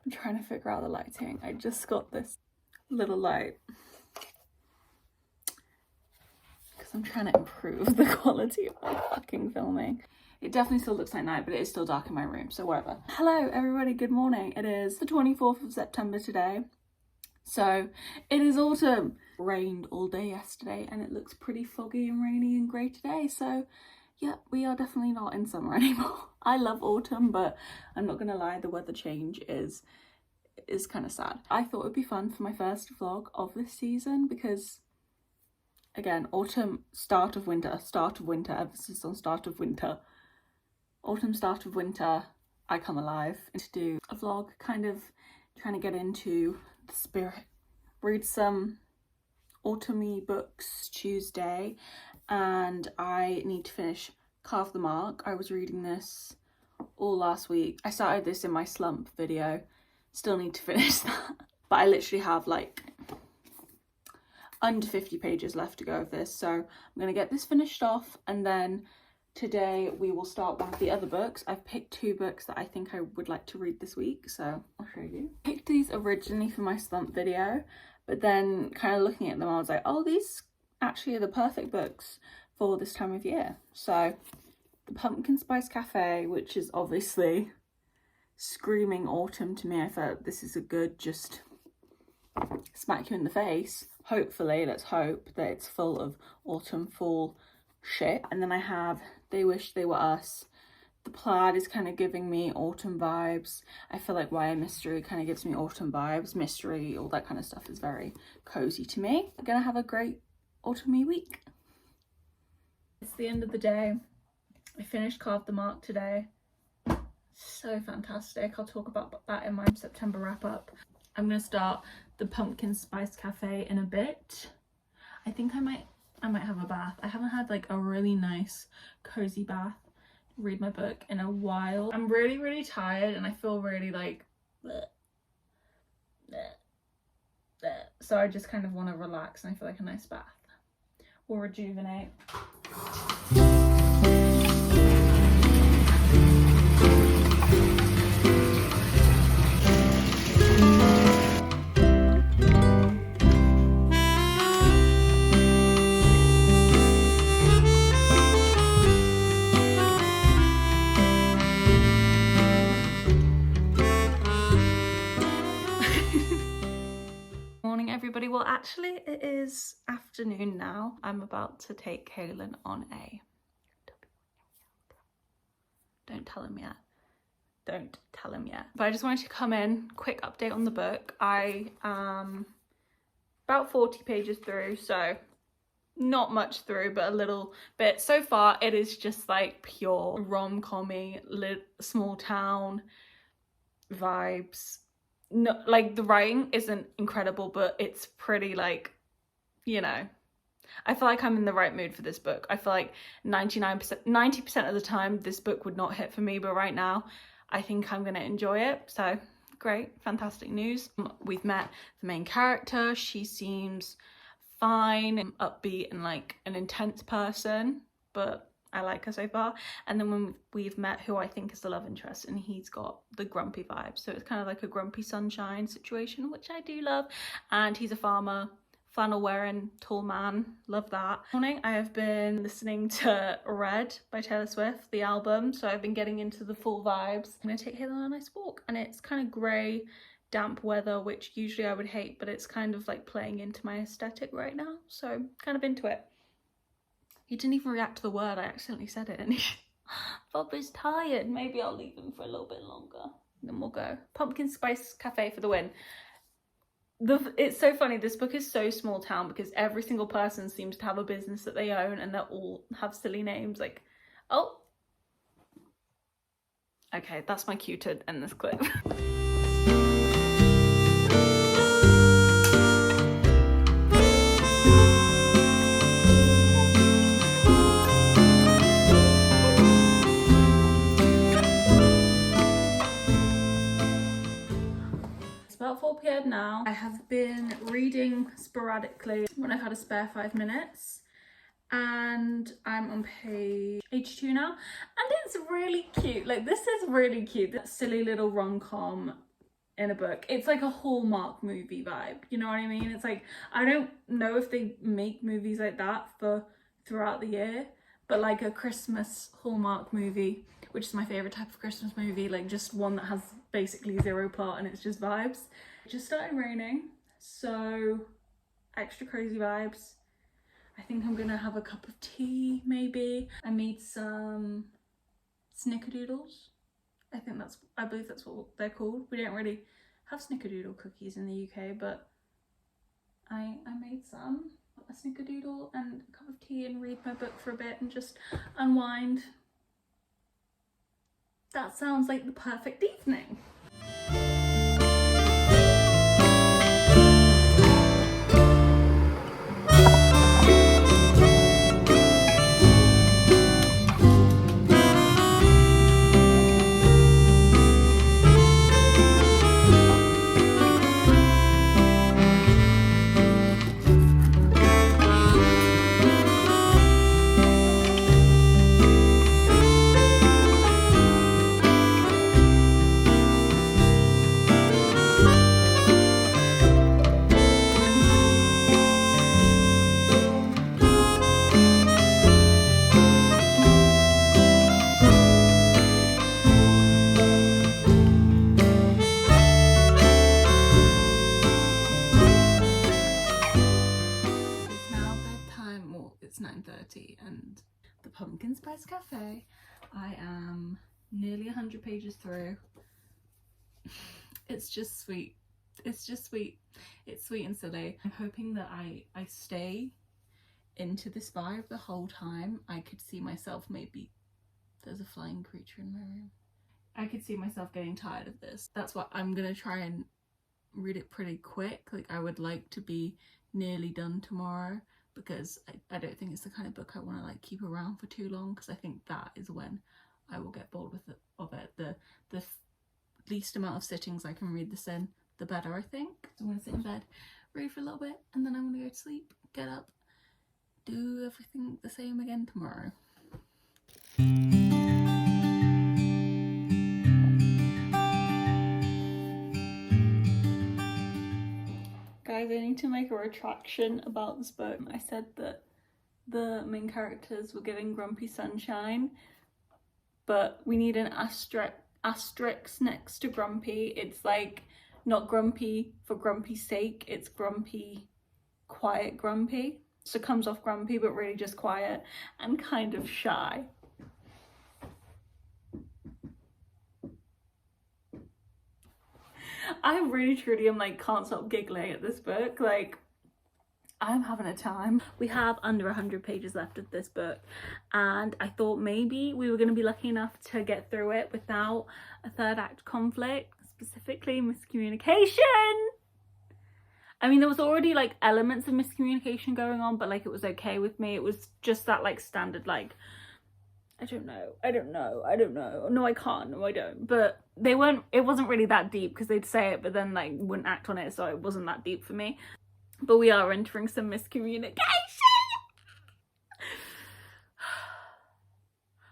I'm trying to figure out the lighting. I just got this little light because I'm trying to improve the quality of my fucking filming. It definitely still looks like night, but it is still dark in my room, so whatever. Hello everybody, good morning. It is the 24th of September today. So it is autumn. Rained all day yesterday and it looks pretty foggy and rainy and grey today. So yeah, we are definitely not in summer anymore. I love autumn, but I'm not gonna lie, the weather change is kind of sad. I thought it'd be fun for my first vlog of this season because again, autumn, start of winter, emphasis on start of winter. Autumn, start of winter, I come alive. And to do a vlog, kind of trying to get into the spirit. Read some autumny books Tuesday, and I need to finish Carve the Mark. I was reading this all last week. I started this in my slump video. Still need to finish that. But I literally have like under 50 pages left to go of this. So I'm gonna get this finished off, and then today we will start one of the other books. I've picked two books that I think I would like to read this week, so I'll show you. I picked these originally for my slump video, but then kind of looking at them I was like, oh, these actually are the perfect books for this time of year. So the Pumpkin Spice Cafe, which is obviously screaming autumn to me. I felt this is a good just smack you in the face. Hopefully, let's hope that it's full of autumn fall shit. And then I have They Wish They Were Us. The plaid is kind of giving me autumn vibes. I feel like YA mystery kind of gives me autumn vibes. Mystery, all that kind of stuff is very cozy to me. I'm gonna have a great autumny week. It's the end of the day. I finished Carve the Mark today. So fantastic. I'll talk about that in my September wrap up. I'm gonna start the Pumpkin Spice Cafe in a bit. I think I might have a bath. I haven't had like a really nice cozy bath, read my book in a while. I'm really tired and I feel really like bleh, bleh, bleh. So I just kind of want to relax, and I feel like a nice bath will rejuvenate. Everybody, well actually it is afternoon now. I'm about to take Kaylin on a don't tell him yet, but I just wanted to come in, quick update on the book. I am about 40 pages through, so not much through, but a little bit. So far it is just like pure rom-com-y, small town vibes. No, like the writing isn't incredible, but it's pretty like, you know, I feel like I'm in the right mood for this book. I feel like 90% of the time this book would not hit for me, but right now I think I'm gonna enjoy it. So great, fantastic news. We've met the main character. She seems fine, upbeat, and like an intense person, but I like her so far. And then when we've met who I think is the love interest, and he's got the grumpy vibe, so it's kind of like a grumpy sunshine situation, which I do love. And he's a farmer, flannel wearing tall man, love that. This morning I have been listening to Red by Taylor Swift, the album, so I've been getting into the full vibes. I'm gonna take Haley on a nice walk, and it's kind of grey, damp weather, which usually I would hate, but it's kind of like playing into my aesthetic right now, so kind of into it. He didn't even react to the word. I accidentally said it, and Bob is tired. Maybe I'll leave him for a little bit longer, then we'll go. Pumpkin Spice Cafe for the win. It's so funny, this book is so small town because every single person seems to have a business that they own, and they all have silly names like, oh, okay, that's my cue to end this clip. About 4 p.m. now. I have been reading sporadically when I've had a spare 5 minutes, and I'm on page 82 now, and it's really cute. Like, this is really cute. That silly little rom-com in a book. It's like a Hallmark movie vibe, you know what I mean? It's like, I don't know if they make movies like that for throughout the year, but like a Christmas Hallmark movie, which is my favorite type of Christmas movie, like just one that has basically zero plot and it's just vibes. It just started raining, so extra crazy vibes. I think I'm gonna have a cup of tea, maybe. I made some snickerdoodles. I believe that's what they're called. We don't really have snickerdoodle cookies in the UK, but I made some. A snickerdoodle and a cup of tea and read my book for a bit and just unwind. That sounds like the perfect evening. It's 9:30 and the Pumpkin Spice Cafe. I am nearly 100 pages through. It's just sweet. It's just sweet. It's sweet and silly. I'm hoping that I stay into this vibe the whole time. I could see myself, maybe there's a flying creature in my room. I could see myself getting tired of this. That's why I'm gonna try and read it pretty quick. Like, I would like to be nearly done tomorrow, because I don't think it's the kind of book I want to like keep around for too long, because I think that is when I will get bored of it. The least amount of sittings I can read this in, the better, I think. So I'm going to sit in bed, read for a little bit, and then I'm going to go to sleep, get up, do everything the same again tomorrow. Guys, I need to make a retraction about this book. I said that the main characters were giving Grumpy Sunshine, but we need an asterisk next to Grumpy. It's like not grumpy for grumpy's sake, it's grumpy, quiet grumpy. So it comes off grumpy, but really just quiet and kind of shy. I really truly am like, can't stop giggling at this book. Like, I'm having a time. We have under 100 pages left of this book, and I thought maybe we were going to be lucky enough to get through it without a third act conflict, specifically miscommunication. I mean, there was already like elements of miscommunication going on, but like it was okay with me. It was just that like standard like, I don't know, no I can't, no I don't. But it wasn't really that deep, because they'd say it but then like wouldn't act on it, so it wasn't that deep for me. But we are entering some miscommunication.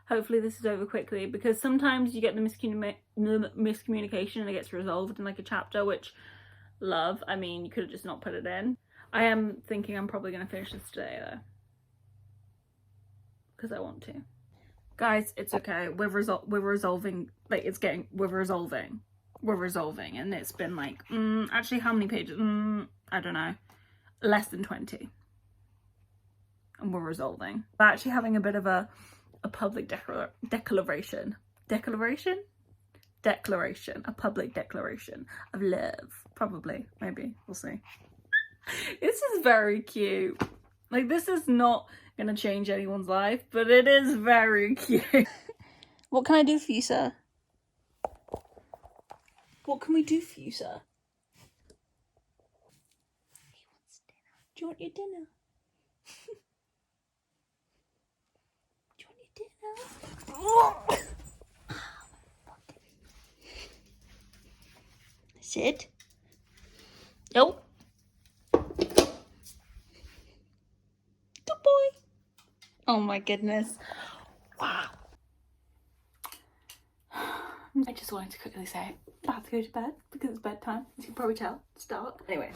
Hopefully this is over quickly, because sometimes you get the miscommunication and it gets resolved in like a chapter, which, love. I mean, you could have just not put it in. I am thinking I'm probably going to finish this today though, because I want to. Guys, it's okay. We're resolving. Like, we're resolving, and it's been like, actually, how many pages? I don't know, less than 20, and we're resolving. We're actually having a bit of a public declaration, a public declaration of love. Probably, maybe, we'll see. This is very cute. Like, this is not gonna change anyone's life, but it is very cute. What can I do for you, sir? What can we do for you, sir? He wants dinner. Do you want your dinner? Do you want your dinner? Sit. Nope. Good boy. Oh my goodness. Wow. I just wanted to quickly say I have to go to bed because it's bedtime. As you can probably tell, it's dark. Anyway,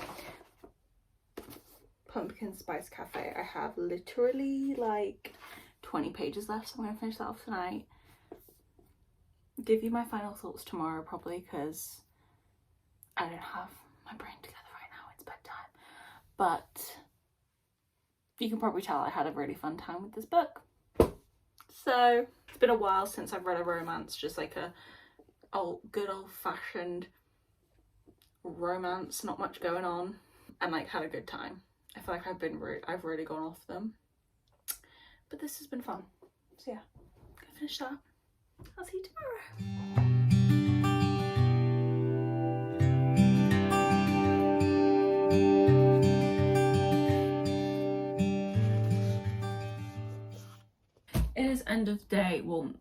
Pumpkin Spice Cafe. I have literally like 20 pages left, so I'm gonna finish that off tonight. Give you my final thoughts tomorrow probably, because I don't have my brain together right now. It's bedtime. But you can probably tell I had a really fun time with this book. So it's been a while since I've read a romance, just like a good old-fashioned romance, not much going on, and like had a good time. I feel like I've really gone off them, but this has been fun. So yeah, gonna finish that. I'll see you tomorrow. It is end of day. Well,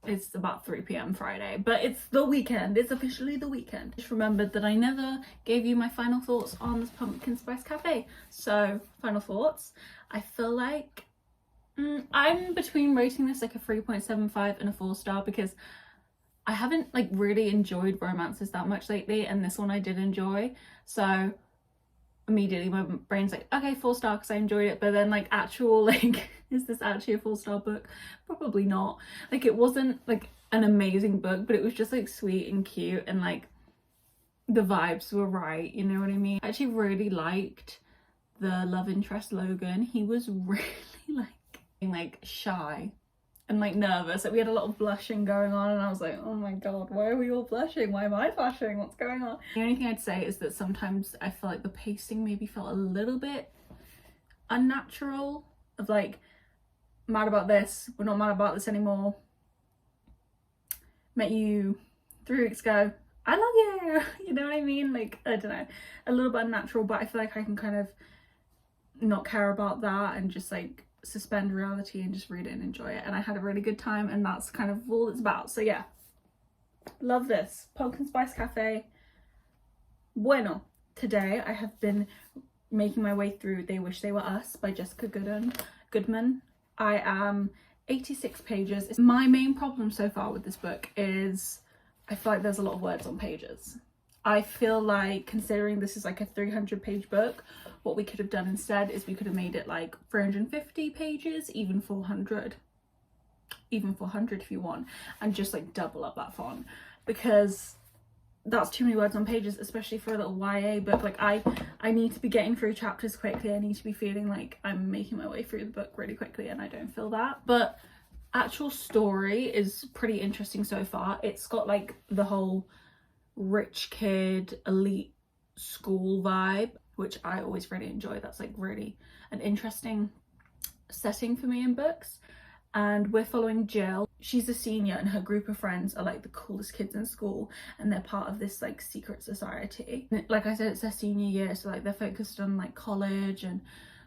it's about 3 p.m. Friday, but it's the weekend. It's officially the weekend. Just remembered that I never gave you my final thoughts on this Pumpkin Spice Cafe. So, final thoughts. I feel like I'm between rating this like a 3.75 and a 4-star, because I haven't like really enjoyed romances that much lately, and this one I did enjoy. So immediately my brain's like, okay, 4-star because I enjoyed it. But then like actual like, is this actually a 4-star book? Probably not. Like it wasn't like an amazing book, but it was just like sweet and cute, and like the vibes were right, you know what I mean? I actually really liked the love interest Logan. He was really like shy and like nervous. Like we had a lot of blushing going on, and I was like, oh my god, why are we all blushing? Why am I blushing? What's going on? The only thing I'd say is that sometimes I feel like the pacing maybe felt a little bit unnatural, of like, mad about this, we're not mad about this anymore, met you 3 weeks ago, I love you, you know what I mean? Like, I don't know, a little bit unnatural, but I feel like I can kind of not care about that and just like suspend reality and just read it and enjoy it. And I had a really good time, and that's kind of all it's about. So yeah, love this Pumpkin Spice Cafe. Bueno, today I have been making my way through They Wish They Were Us by Jessica Goodman. I am 86 pages. My main problem so far with this book is I feel like there's a lot of words on pages. I feel like, considering this is like a 300-page book, what we could have done instead is we could have made it like 350 pages, even 400 if you want, and just like double up that font, because that's too many words on pages, especially for a little YA book. Like I need to be getting through chapters quickly. I need to be feeling like I'm making my way through the book really quickly, and I don't feel that. But actual story is pretty interesting so far. It's got like the whole rich kid elite school vibe, which I always really enjoy. That's like really an interesting setting for me in books. And we're following Jill. She's a senior, and her group of friends are like the coolest kids in school, and they're part of this like secret society. Like I said, it's their senior year, so like they're focused on like college and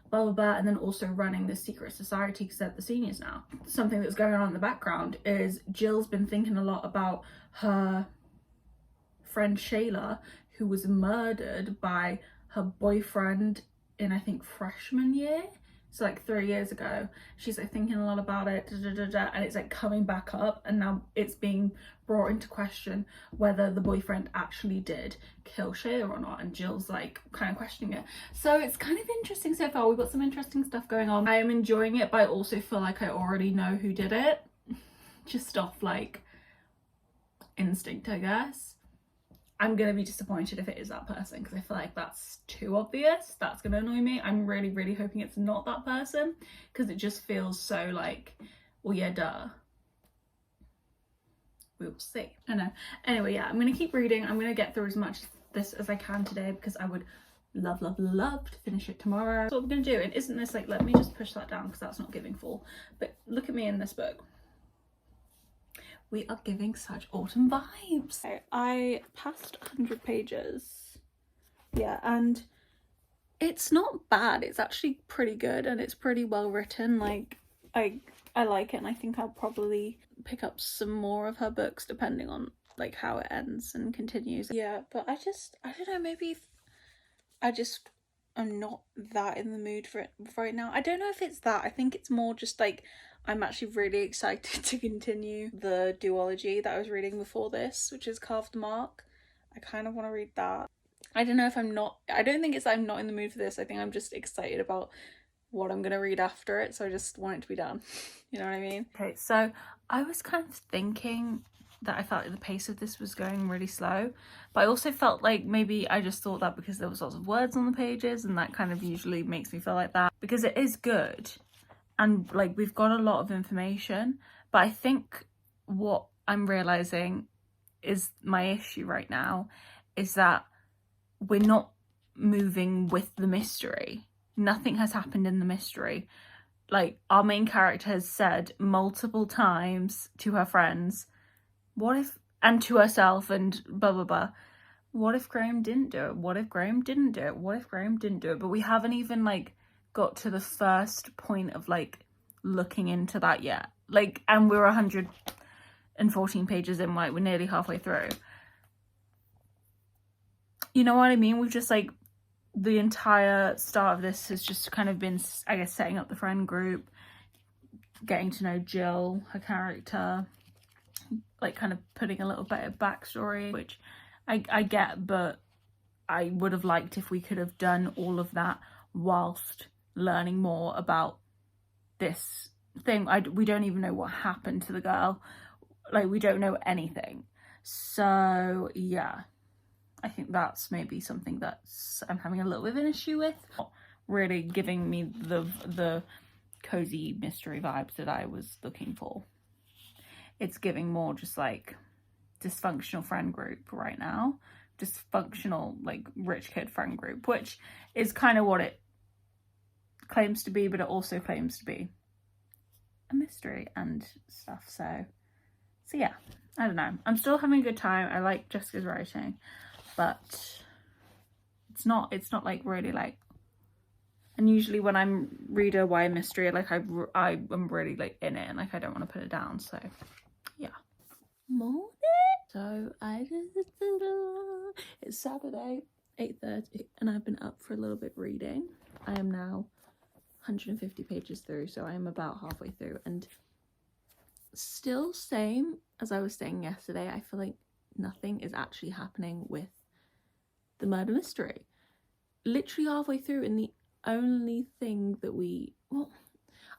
blah blah blah, and then also running this secret society because they're the seniors now. Something that's going on in the background is Jill's been thinking a lot about her friend Shayla, who was murdered by her boyfriend in I think freshman year, so like 3 years ago. She's like thinking a lot about it, and it's like coming back up, and now it's being brought into question whether the boyfriend actually did kill Shayla or not, and Jill's like kind of questioning it. So it's kind of interesting so far. We've got some interesting stuff going on. I am enjoying it, but I also feel like I already know who did it, just off like instinct, I guess. I'm gonna be disappointed if it is that person, because I feel like that's too obvious. That's gonna annoy me. I'm really hoping it's not that person, because it just feels so like, well yeah, duh. We will see. I know. Anyway, yeah, I'm gonna keep reading. I'm gonna get through as much of this as I can today, because I would love to finish it tomorrow. That's what we're gonna do. And isn't this like, let me just push that down because that's not giving full. But look at me in this book. We are giving such autumn vibes. I passed 100 pages. Yeah, and it's not bad. It's actually pretty good, and it's pretty well written. Like, I like it, and I think I'll probably pick up some more of her books depending on like how it ends and continues. Yeah, but I don't know, maybe I just I'm not that in the mood for it right now. I don't know if it's that. I think it's more just like I'm actually really excited to continue the duology that I was reading before this, which is Carved Mark. I kind of want to read that. I don't know if I don't think it's that I'm not in the mood for this. I think I'm just excited about what I'm going to read after it, so I just want it to be done. You know what I mean? Okay, so I was kind of thinking that I felt like the pace of this was going really slow, but I also felt like maybe I just thought that because there was lots of words on the pages, and that kind of usually makes me feel like that, because it is good and like we've got a lot of information, but I think what I'm realizing is my issue right now is that we're not moving with the mystery. Nothing has happened in the mystery. Like, our main character has said multiple times to her friends, what if, and to herself, and blah blah blah, what if Graham didn't do it? What if Graham didn't do it? What if Graham didn't do it? But we haven't even like got to the first point of like looking into that yet. Like, and we're 114 pages in, like we're nearly halfway through. You know what I mean? We've just like, the entire start of this has just kind of been, I guess, setting up the friend group, getting to know Jill, her character, like kind of putting a little bit of backstory, which I get, but I would have liked if we could have done all of that whilst learning more about this thing. We don't even know what happened to the girl. Like, we don't know anything. So yeah, I think that's maybe something that I'm having a little bit of an issue with. Not really giving me the cozy mystery vibes that I was looking for. It's giving more just like dysfunctional friend group right now. Dysfunctional, like, rich kid friend group, which is kind of what it claims to be, but it also claims to be a mystery and stuff. So yeah, I don't know. I'm still having a good time. I like Jessica's writing, but it's not like really like, and usually when I'm read a YA mystery, like I'm really like in it, and like I don't want to put it down. So yeah. Morning. So it's Saturday, 8:30, and I've been up for a little bit reading. I am now 150 pages through, so I am about halfway through, and still same as I was saying yesterday, I feel like nothing is actually happening with the murder mystery. Literally halfway through, and the only thing that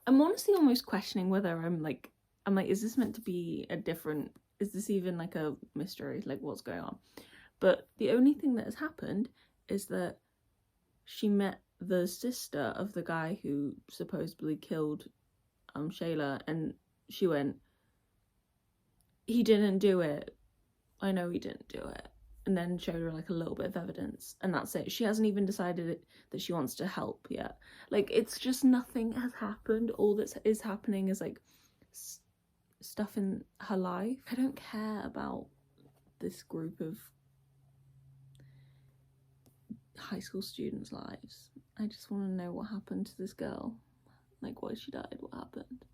I'm honestly almost questioning whether I'm like, is this meant to be is this even like a mystery? Like, what's going on? But the only thing that has happened is that she met the sister of the guy who supposedly killed Shayla, and she went, he didn't do it. I know he didn't do it. And then showed her like a little bit of evidence, and that's it. She hasn't even decided that she wants to help yet. Like, it's just, nothing has happened. All that is happening is like stuff in her life. I don't care about this group of high school students' lives. I just want to know what happened to this girl. Like, why she died, what happened.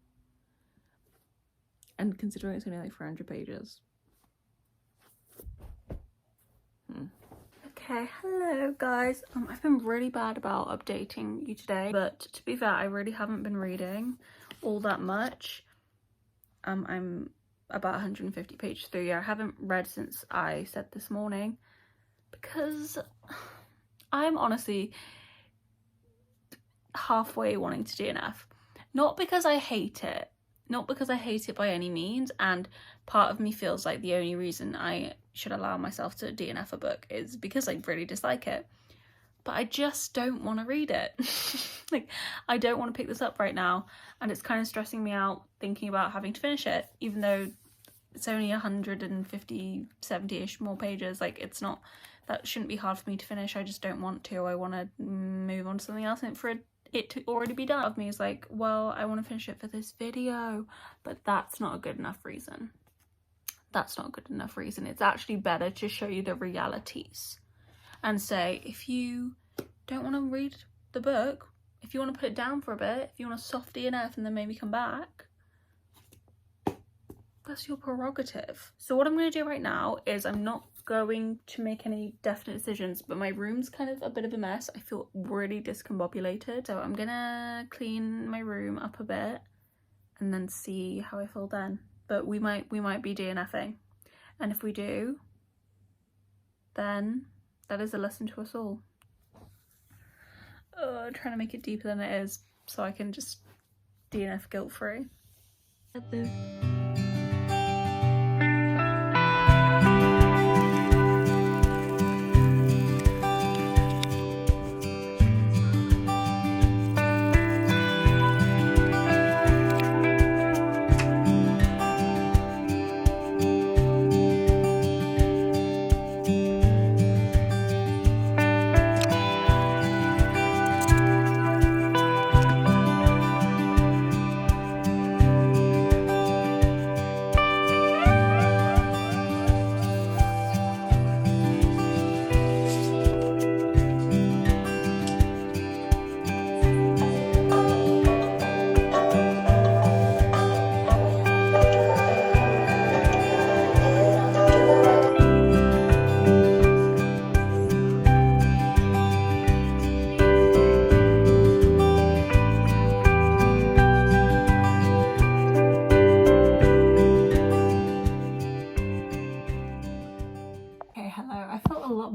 And considering it's only like 400 pages. Okay, hello guys. I've been really bad about updating you today, but to be fair, I really haven't been reading all that much. I'm about 150 pages through. Yeah, I haven't read since I said this morning, because I'm honestly halfway wanting to DNF. Not because I hate it, by any means, and part of me feels like the only reason I should allow myself to DNF a book is because I really dislike it, but I just don't want to read it. Like, I don't want to pick this up right now, and it's kind of stressing me out thinking about having to finish it, even though it's only 150, 70-ish more pages. Like, it's not, that shouldn't be hard for me to finish. I just don't want to. I want to move on to something else, and for it to already be done. Of me is like, well, I want to finish it for this video, but that's not a good enough reason. That's not a good enough reason. It's actually better to show you the realities and say, if you don't want to read the book, if you want to put it down for a bit, if you want to soft DNF and then maybe come back, that's your prerogative. So what I'm going to do right now is I'm not going to make any definite decisions, but my room's kind of a bit of a mess. I feel really discombobulated, so I'm gonna clean my room up a bit and then see how I feel then. But we might be DNFing, and if we do, then that is a lesson to us all. Trying to make it deeper than it is so I can just DNF guilt-free.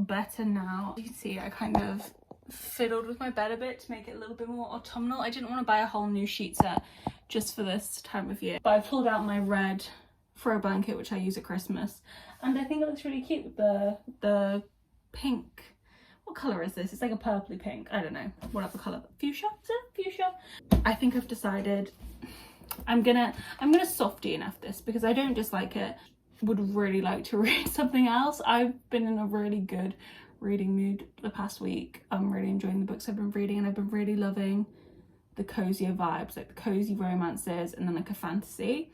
Better now. You can see I kind of fiddled with my bed a bit to make it a little bit more autumnal. I didn't want to buy a whole new sheet set just for this time of year, but I pulled out my red throw blanket, which I use at Christmas, and I think it looks really cute with the pink. What colour is this? It's like a purpley pink. I don't know, whatever colour. Fuchsia? Is it fuchsia? I think I've decided I'm gonna soft DNF this because I don't dislike it. Would really like to read something else. I've been in a really good reading mood the past week. I'm really enjoying the books I've been reading, and I've been really loving the cozier vibes, like the cozy romances and then like a fantasy.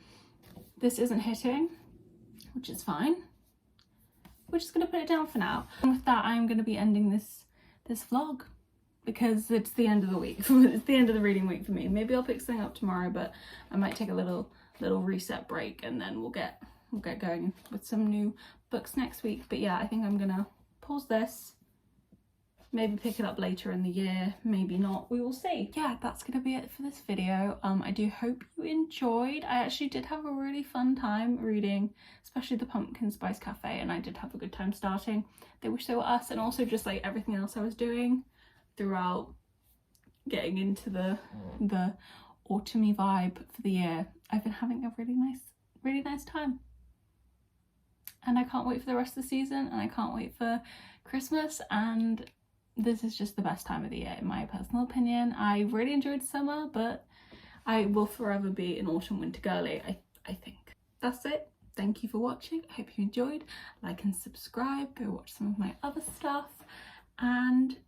This isn't hitting, which is fine. We're just gonna put it down for now. And with that, I'm gonna be ending this vlog because it's the end of the week. It's the end of the reading week for me. Maybe I'll pick something up tomorrow, but I might take a little reset break, and then we'll get going with some new books next week. But yeah, I think I'm gonna pause this, maybe pick it up later in the year, maybe not, we will see. Yeah, that's gonna be it for this video. I do hope you enjoyed. I actually did have a really fun time reading, especially the Pumpkin Spice Cafe, and I did have a good time starting They Wish They Were Us, and also just like everything else I was doing throughout getting into the autumny vibe for the year. I've been having a really nice time. And I can't wait for the rest of the season, and I can't wait for Christmas, and this is just the best time of the year in my personal opinion. I really enjoyed summer, but I will forever be an autumn winter girly, I think. That's it. Thank you for watching. I hope you enjoyed. Like and subscribe. Go watch some of my other stuff, and